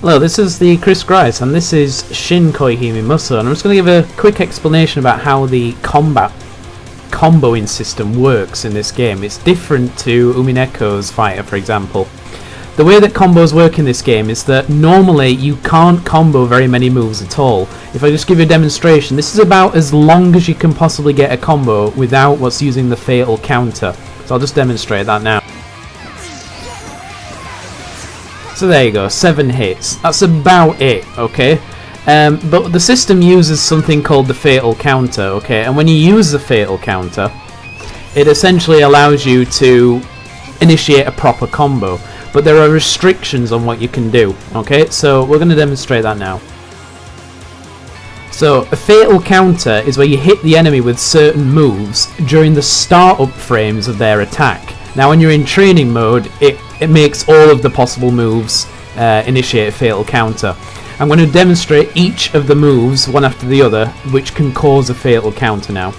Hello, this is the Chris Grice, and this is Shin Koihime Musou, and I'm just going to give a quick explanation about how the comboing system works in this game. It's different to Umineko's fighter, for example. The way that combos work in this game is that normally you can't combo very many moves at all. If I just give you a demonstration, this is about as long as you can possibly get a combo without what's using the fatal counter. So I'll just demonstrate that now. So there you go, 7 hits. That's about it, okay? But the system uses something called the fatal counter, okay? And when you use the fatal counter, it essentially allows you to initiate a proper combo. But there are restrictions on what you can do, okay? So we're going to demonstrate that now. So a fatal counter is where you hit the enemy with certain moves during the start-up frames of their attack. Now when you're in training mode, it makes all of the possible moves initiate a fatal counter. I'm going to demonstrate each of the moves, one after the other, which can cause a fatal counter now.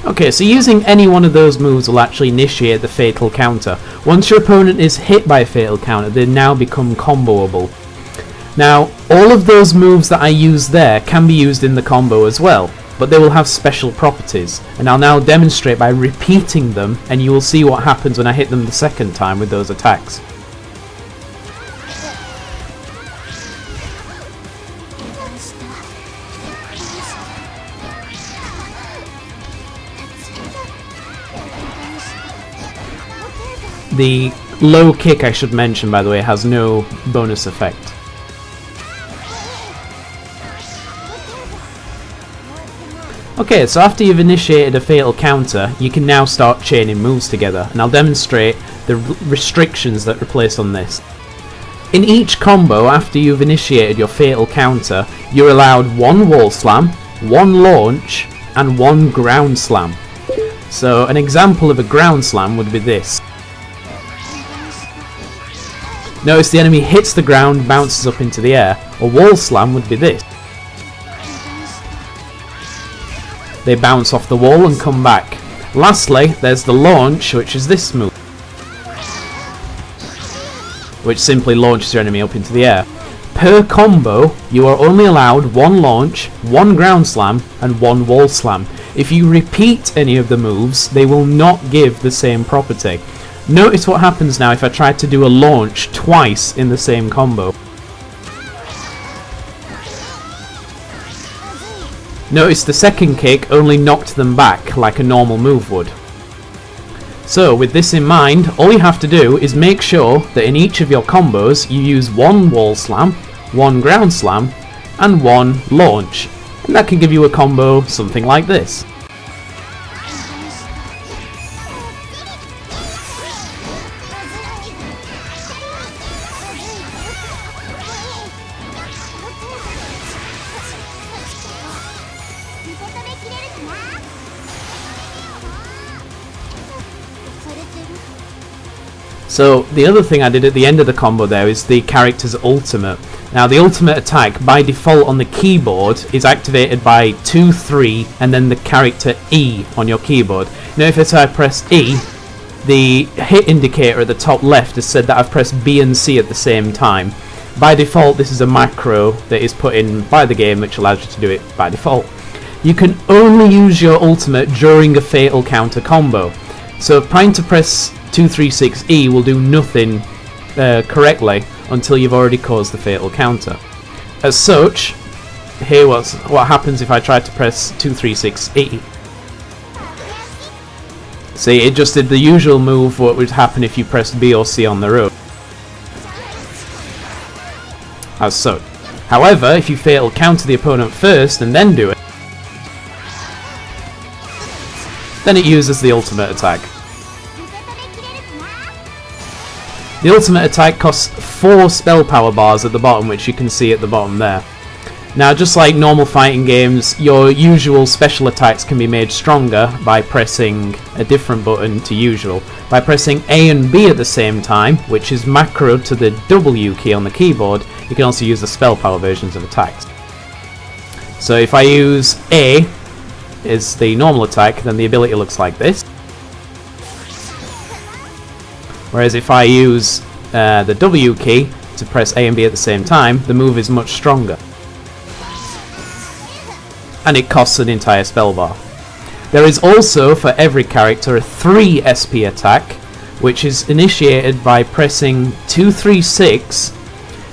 Okay, so using any one of those moves will actually initiate the fatal counter. Once your opponent is hit by a fatal counter, they now become comboable. Now, all of those moves that I use there can be used in the combo as well, but they will have special properties. And I'll now demonstrate by repeating them, and you will see what happens when I hit them the second time with those attacks. The low kick, I should mention, by the way, has no bonus effect. Okay, so after you've initiated a fatal counter, you can now start chaining moves together, and I'll demonstrate the restrictions that are placed on this. In each combo, after you've initiated your fatal counter, you're allowed 1 wall slam, 1 launch, and 1 ground slam. So an example of a ground slam would be this. Notice the enemy hits the ground, bounces up into the air. A wall slam would be this. They bounce off the wall and come back. Lastly, there's the launch, which is this move, which simply launches your enemy up into the air. Per combo, you are only allowed 1 launch, 1 ground slam, and 1 wall slam. If you repeat any of the moves, they will not give the same property. Notice what happens now if I try to do a launch twice in the same combo. Notice the second kick only knocked them back like a normal move would. So with this in mind, all you have to do is make sure that in each of your combos you use 1 wall slam, 1 ground slam, and 1 launch. And that can give you a combo something like this. So the other thing I did at the end of the combo there is the character's ultimate. Now the ultimate attack by default on the keyboard is activated by 2, 3 and then the character E on your keyboard. Now if I press E, the hit indicator at the top left has said that I've pressed B and C at the same time. By default this is a macro that is put in by the game which allows you to do it by default. You can only use your ultimate during a fatal counter combo. So trying to press 236E will do nothing correctly until you've already caused the fatal counter. As such, here what happens if I try to press 236E. See, it just did the usual move what would happen if you pressed B or C on the road. As so. However, if you fatal counter the opponent first and then do it, then it uses the ultimate attack. The ultimate attack costs 4 spell power bars at the bottom, which you can see at the bottom there. Now, just like normal fighting games, your usual special attacks can be made stronger by pressing a different button to usual. By pressing A and B at the same time, which is macro to the W key on the keyboard, you can also use the spell power versions of attacks. So if I use A as the normal attack, then the ability looks like this. Whereas if I use the W key to press A and B at the same time, the move is much stronger. And it costs an entire spell bar. There is also, for every character, a 3 SP attack, which is initiated by pressing 236,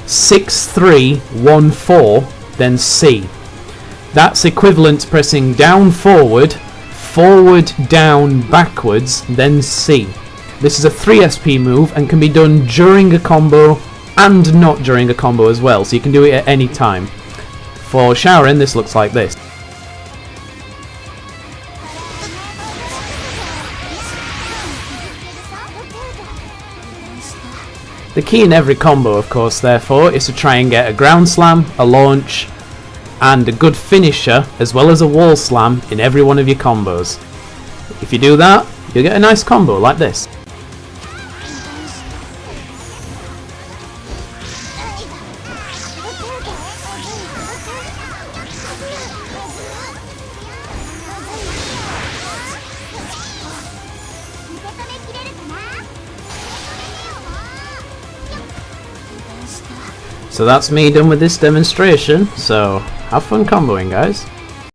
6314, then C. That's equivalent to pressing down forward, forward down backwards, then C. This is a 3 SP move and can be done during a combo and not during a combo as well, so you can do it at any time. For Shaoren, this looks like this. The key in every combo, of course, therefore, is to try and get a ground slam, a launch, and a good finisher, as well as a wall slam in every one of your combos. If you do that, you'll get a nice combo like this. So that's me done with this demonstration, so have fun comboing, guys.